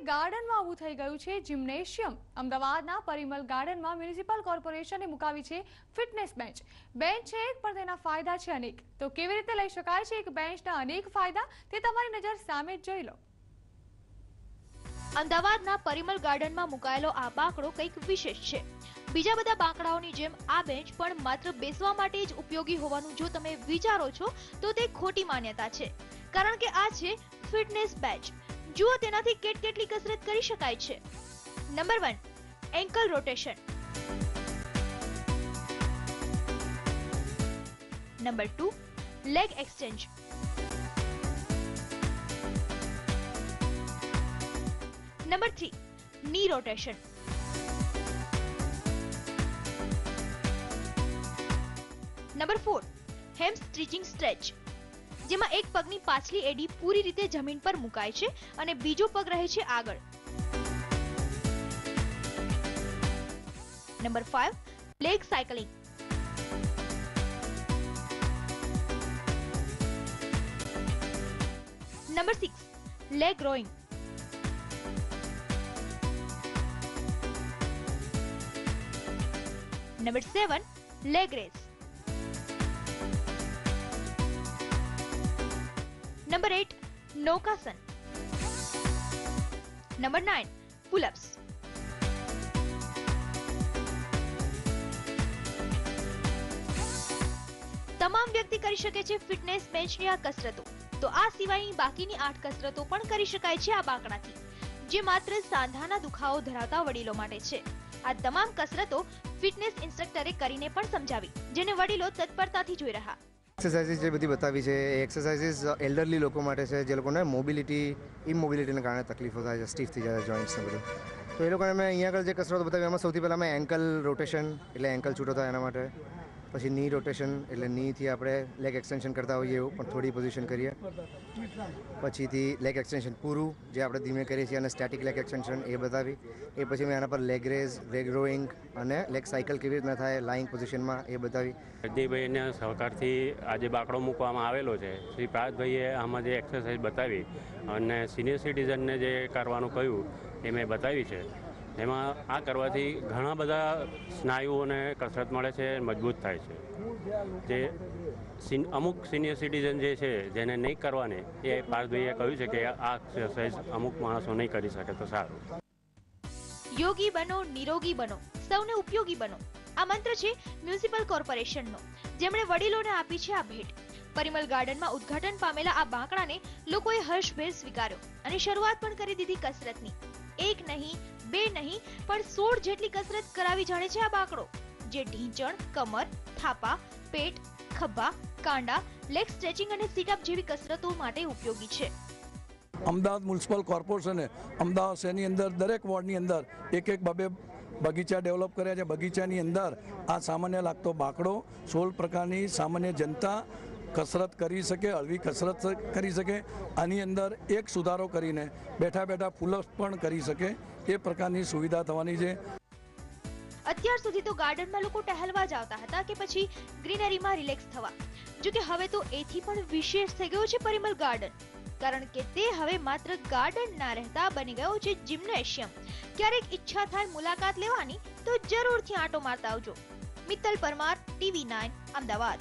ગાર્ડનમાં ઊભું થઈ ગયું છે જિમ્નેશિયમ। અમદાવાદના પરિમલ ગાર્ડનમાં મ્યુનિસિપલ કોર્પોરેશને મુકાવી છે ફિટનેસ બેન્ચ। બેન્ચ છે એક પણ તેના ફાયદા છે અનેક। તો કેવી રીતે લઈ શકાય છે એક બેન્ચના અનેક ફાયદા તે તમારી નજર સામે જ જોઈ લો। અમદાવાદના પરિમલ ગાર્ડનમાં મુકાયેલો આ બાંકડો કંઈક વિશેષ છે। બીજા બધા બાંકડાઓની જેમ આ બેન્ચ પણ માત્ર બેસવા માટે જ ઉપયોગી હોવાનું જો તમે વિચારો છો તો તે ખોટી માન્યતા છે, કારણ કે આ છે ફિટનેસ બેન્ચ। જુઓ તેનાથી કેટલી કસરત કરી શકાય છે। Number 1, ankle rotation. Number 2, leg extension. Number 3, knee rotation. Number 4, હેમસ્ટ્રિચિંગ stretch, જેમાં એક પગની પાછલી એડી પૂરી રીતે જમીન પર મુકાય છે અને બીજો પગ રહે છે આગળ। Number 5, leg cycling. Number 6, leg rowing. Number 7, leg race. Number 8, નૌકાસન। Number 9, pull ups. તમામ વ્યક્તિ કરી શકે છે ફિટનેસ બેન્ચની આ કસરતો। તો આ સિવાયની બાકીની 8 કસરતો પણ કરી શકાય છે આ બાંકડાથી, જે માત્ર સાંધાના દુખાવો ધરાવતા વડીલો માટે છે। આ તમામ કસરતો ફિટનેસ ઇન્સ્ટ્રક્ટરે કરીને પણ સમજાવી, જેને વડીલો તત્પરતાથી જોઈ રહ્યા। एक्सरसाइज જે બધી બતાવી છે એ એક્સરસાઇઝીસ એલ્ડરલી લોકો માટે છે, જે લોકોને ઇમોબિલિટીને કારણે તકલીફો થાય છે, સ્ટીફ થઈ જાય છે જોઈન્ટ્સ ને બધું। તો એ લોકોને મેં અહીંયા આગળ જે કસરતો બતાવી એમાં સૌથી પહેલાં મેં એન્કલ રોટેશન એટલે એન્કલ છૂટો થાય એના માટે, પછી ની રોટેશન એટલે નીથી આપણે લેગ એક્સટેન્શન કરતા હોઈએ એવું પણ થોડી પોઝિશન કરીએ, પછીથી લેગ એક્સટેન્શન પૂરું જે આપણે ધીમે કરીએ છીએ અને સ્ટેટિક લેગ એક્સટેન્શન એ બતાવી। એ પછી મેં એના પર લેગ રેઝ, લેગ રોઈંગ અને લેગ સાયકલ કેવી રીતના થાય લાઇંગ પોઝિશનમાં એ બતાવી। જગદીશભાઈના સહકારથી આજે બાંકડો મૂકવામાં આવેલો છે। શ્રી પાર્થભાઈએ આમાં જે એક્સરસાઇઝ બતાવી અને સિનિયર સિટીઝનને જે કરવાનું કહ્યું એ મેં બતાવી છે। એમાં આ કરવાથી ઘણા બધા સ્નાયુઓને કસરત મળે છે, મજબૂત થાય છે। જે અમુક સિનિયર સિટીઝન જે છે જેને નહીં કરવાની એ પાર્થભાઈએ કહ્યું છે કે આ એક્સરસાઇઝ અમુક માણસો નહીં કરી શકે તો સારું। યોગી બનો, નિરોગી બનો, સૌને ઉપયોગી બનો, આ મંત્ર છે મ્યુનિસિપલ કોર્પોરેશનનો, જેમણે વડીલોને આપી છે આ ભેટ। પરિમલ ગાર્ડનમાં ઉદ્ઘાટન પામેલા આ બાંકડાને લોકોએ હર્ષભેર સ્વીકાર્યો અને શરૂઆત પણ કરી દીધી કસરતની। એક નહીં, બે નહીં, પણ 16 જેટલી કસરત કરાવી જાણે છે આ બાંકડો, જે ઢીંચણ, કમર, થાપા, પેટ, ખભા, કાંડા, લેગ સ્ટ્રેચિંગ અને સિટઅપ જેવી કસરતો માટે ઉપયોગી છે। અમદાવાદ મ્યુનિસિપલ કોર્પોરેશને અમદાવાદ શહેરની અંદર દરેક વોર્ડની અંદર એક બબે બગીચા ડેવલપ કર્યા છે। બગીચાની અંદર આ સામાન્ય લાગતો બાંકડો 16 પ્રકારની સામાન્ય જનતા કસરત કરી શકે, હળવી કસરત કરી શકે, આની અંદર એક સુધારો કરીને બેઠા બેઠા પુલ-અપ્સ પણ કરી શકે એ પ્રકારની સુવિધા થવાની છે। અત્યાર સુધી તો ગાર્ડનમાં લોકો ટહેલવા જ આવતા હતા કે પછી ગ્રીનરીમાં રિલેક્સ થવા, જો કે હવે તો એથી પણ વિશેષ થઈ ગયું છે પરિમલ ગાર્ડન, કારણ કે તે હવે માત્ર ગાર્ડન ના રહેતા બની ગયો છે જિમ્નેશિયમ। ક્યારેક ઈચ્છા થાય મુલાકાત લેવાની તો જરૂરથી આંટો મારતા આવજો। મિત્તલ પરમાર, TV9, અમદાવાદ।